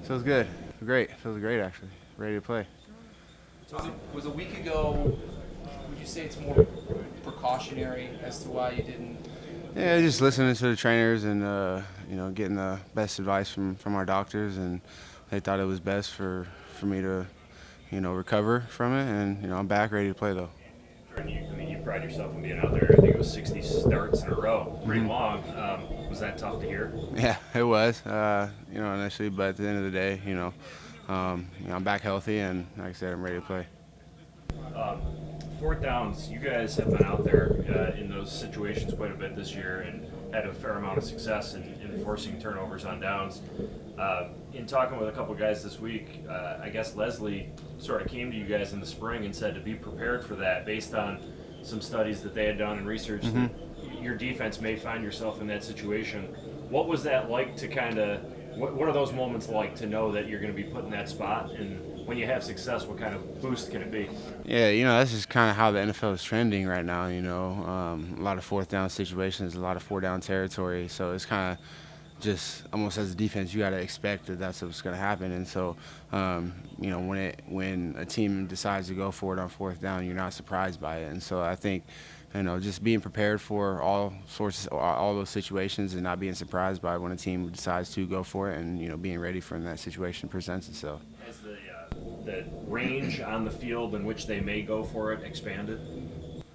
Feels good. Great. Feels great, actually. Ready to play. So was a week ago, would you say it's more precautionary as to why you didn't? Yeah, just listening to the trainers and getting the best advice from our doctors, and they thought it was best for me to recover from it, and I'm back ready to play though. Jordan, you pride yourself on being out there. I think it was 60 starts in a row, pretty Hmm. long. Was that tough to hear? Yeah, it was initially, but at the end of the day, I'm back healthy, and like I said, I'm ready to play. Um, Fourth downs, you guys have been out there in those situations quite a bit this year and had a fair amount of success in forcing turnovers on downs. In talking with a couple guys this week, I guess Leslie sort of came to you guys in the spring and said to be prepared for that based on some studies that they had done and research Hmm. that your defense may find yourself in that situation. What was that like to kind of, what are those moments like to know that you're going to be put in that spot? And when you have success, what kind of boost can it be? Yeah, that's just kind of how the NFL is trending right now. A lot of fourth down situations, a lot of four down territory. So it's kind of just almost as a defense, you got to expect that that's what's going to happen. And so, when a team decides to go for it on fourth down, you're not surprised by it. And so I think, just being prepared for all those situations, and not being surprised by when a team decides to go for it, and being ready for when that situation presents itself. Has the range on the field in which they may go for it expanded?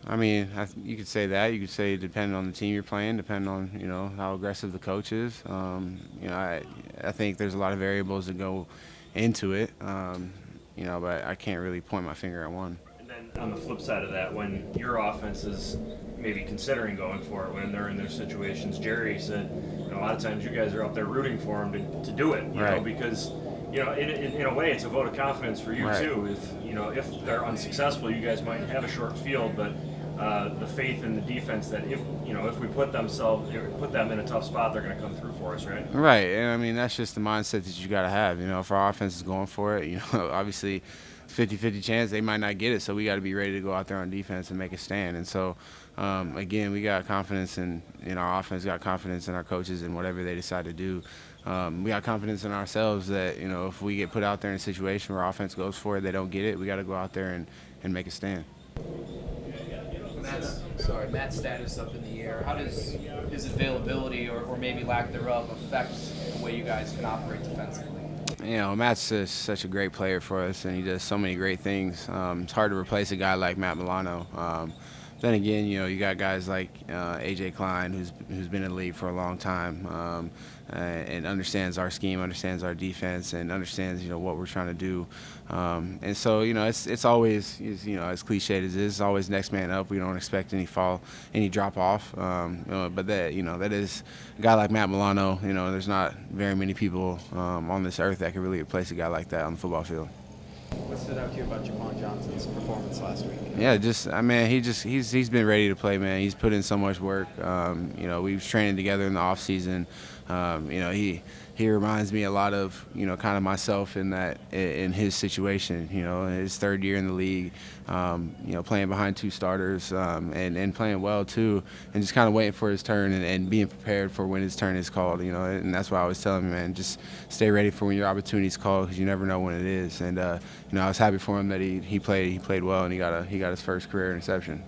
I mean, you could say that. You could say depending on the team you're playing, depending on how aggressive the coach is. I think there's a lot of variables that go into it. But I can't really point my finger at one. And then on the flip side of that, when your offense is maybe considering going for it when they're in their situations, Jerry said, a lot of times you guys are out there rooting for them to do it, Right. because in a way it's a vote of confidence for you Right. too. If they're unsuccessful, you guys might have a short field, but the faith in the defense that if we put them in a tough spot, they're going to come through for us, right? Right, and I mean that's just the mindset that you got to have. If our offense is going for it, obviously 50-50 chance they might not get it, so we got to be ready to go out there on defense and make a stand. And so, again, we got confidence in our offense, got confidence in our coaches and whatever they decide to do. We got confidence in ourselves that if we get put out there in a situation where offense goes for it, they don't get it, we got to go out there and make a stand. Matt's status up in the air. How does his availability or maybe lack thereof affect the way you guys can operate defensively? Matt's just such a great player for us, and he does so many great things. It's hard to replace a guy like Matt Milano. Then again, you got guys like AJ Klein, who's been in the league for a long time, and understands our scheme, understands our defense, and understands what we're trying to do. And so it's always as cliched as it is, it's always next man up. We don't expect any drop off. But that is a guy like Matt Milano. There's not very many people on this earth that can really replace a guy like that on the football field. What stood out to you about Jamon Johnson's performance last week? Yeah, he's been ready to play, man. He's put in so much work. We was training together in the off season. He reminds me a lot of kind of myself in his situation. His third year in the league, playing behind two starters, and playing well too, and just kind of waiting for his turn and being prepared for when his turn is called. And that's why I was telling him, man, just stay ready for when your opportunity is called, because you never know when it is. And I was happy for him that he played well, and he got his first career interception.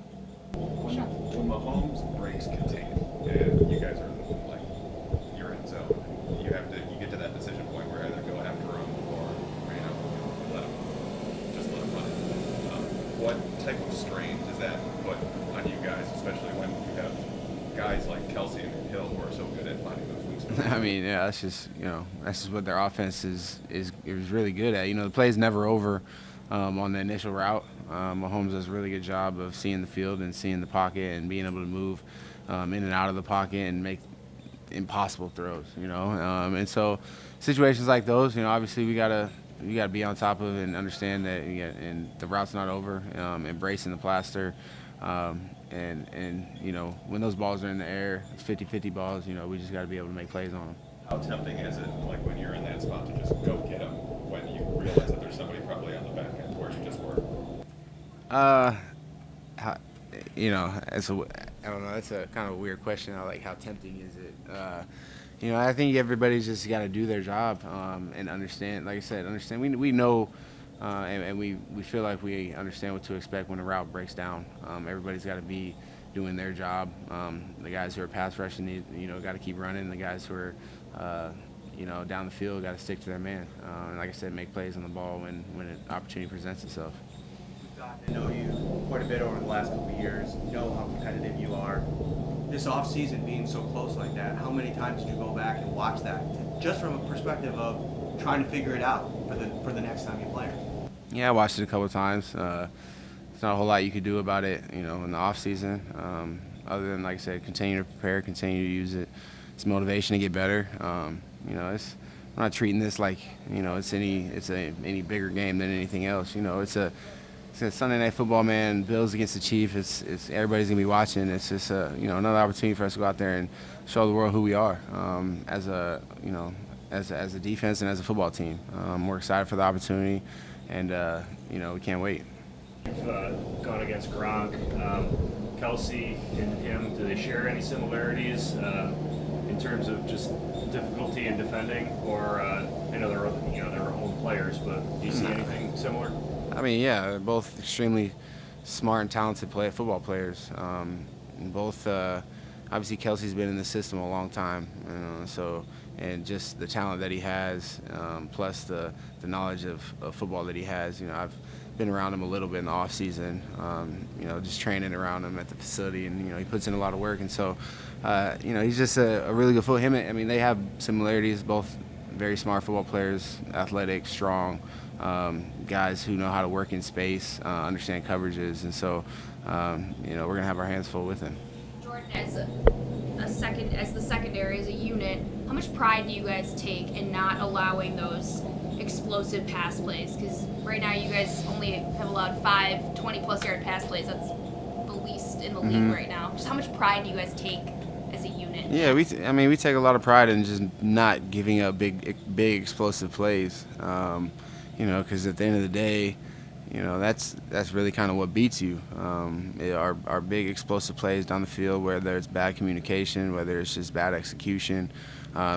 When Mahomes breaks contain, and you guys are like you're in zone, you get to that decision point where either go after him or let him run it. What type of strain does that put on you guys, especially when you have guys like Kelsey and Hill who are so good at finding those weak spots? I mean, yeah, that's just what their offense is really good at. The play's never over on the initial route. Mahomes does a really good job of seeing the field and seeing the pocket and being able to move in and out of the pocket and make impossible throws. And so situations like those, obviously we gotta be on top of it and understand that and the route's not over. Embracing the plaster. And when those balls are in the air, it's 50-50 balls. We just got to be able to make plays on them. How tempting is it, like when you're in that spot, to just go get them when you realize that there's somebody probably on the back end where you just were? How, I don't know. That's a kind of a weird question. Like, how tempting is it? I think everybody's just got to do their job and understand. Like I said, understand. We know, and we feel like we understand what to expect when the route breaks down. Everybody's got to be doing their job. The guys who are pass rushing, got to keep running. The guys who are, down the field, got to stick to their man. And like I said, make plays on the ball when an opportunity presents itself. We've gotten to know you quite a bit over the last couple of years. Know how competitive you are. This off-season being so close like that, how many times did you go back and watch that, just from a perspective of trying to figure it out for the next time you play? Yeah, I watched it a couple of times. There's not a whole lot you could do about it, in the off season, other than, like I said, continue to prepare, continue to use it. It's motivation to get better. I'm not treating this like it's any bigger game than anything else. It's a Sunday Night Football, man. Bills against the Chiefs. It's everybody's gonna be watching. It's just another opportunity for us to go out there and show the world who we are as a defense and as a football team. We're excited for the opportunity, and we can't wait. You've gone against Gronk, Kelsey, and him. Do they share any similarities in terms of just difficulty in defending, or I know they're own players, but do you see anything similar? I mean, yeah, they're both extremely smart and talented football players. And both, obviously, Kelsey's been in the system a long time, and just the talent that he has, plus the knowledge of football that he has. I've been around him a little bit in the off season, just training around him at the facility, and he puts in a lot of work, and so, he's just a really good foot. They have similarities, both very smart football players, athletic, strong. Guys who know how to work in space, understand coverages, and so we're gonna have our hands full with him. Jordan, as the secondary, as a unit, how much pride do you guys take in not allowing those explosive pass plays? Because right now you guys only have allowed 5 20-plus yard pass plays. That's the least in the league right now. Just how much pride do you guys take as a unit? Yeah, we take a lot of pride in just not giving up big explosive plays. Because at the end of the day, that's really kind of what beats you. Our big explosive plays down the field, whether it's bad communication, whether it's just bad execution.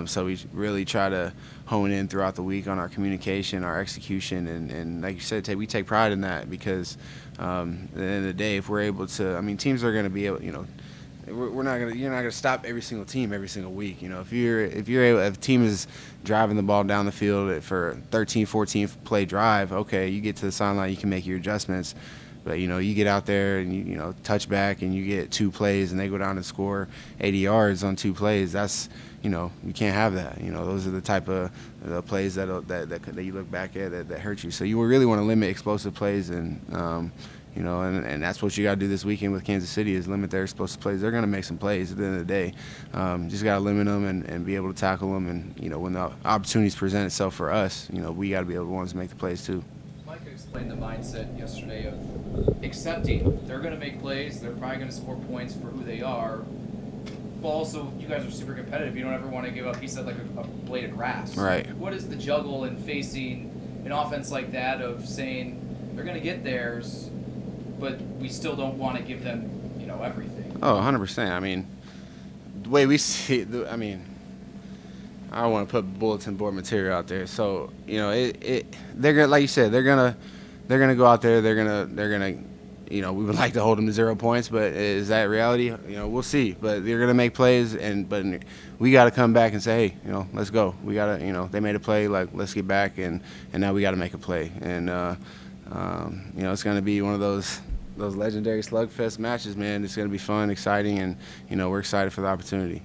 So we really try to hone in throughout the week on our communication, our execution, and like you said, we take pride in that because at the end of the day, if we're able to, teams are going to be able, you're not gonna stop every single team every single week. If a team is driving the ball down the field for a 13, 14 play drive, okay, you get to the sideline, you can make your adjustments. But you get out there and you touch back and you get 2 plays and they go down and score 80 yards on 2 plays. That's you can't have that. Those are the type of plays that you look back at that hurt you. So you really want to limit explosive plays and. And that's what you got to do this weekend with Kansas City is limit their explosive plays. They're going to make some plays at the end of the day. Just got to limit them and be able to tackle them. And, when the opportunities present itself for us, we got to be able to ones to make the plays too. Mike explained the mindset yesterday of accepting they're going to make plays, they're probably going to score points for who they are. But also, you guys are super competitive. You don't ever want to give up, he said, like a blade of grass. Right. What is the juggle in facing an offense like that of saying they're going to get theirs, but we still don't want to give them, everything? Oh, 100%. The way we see it, I don't want to put bulletin board material out there. So, they're gonna, like you said, they're gonna go out there. They're gonna, we would like to hold them to 0 points, but is that reality? We'll see. But they're gonna make plays, but we got to come back and say, hey, let's go. We gotta, they made a play, like let's get back, and now we got to make a play, and it's gonna be one of those legendary slugfest matches, man. It's gonna be fun, exciting, and we're excited for the opportunity.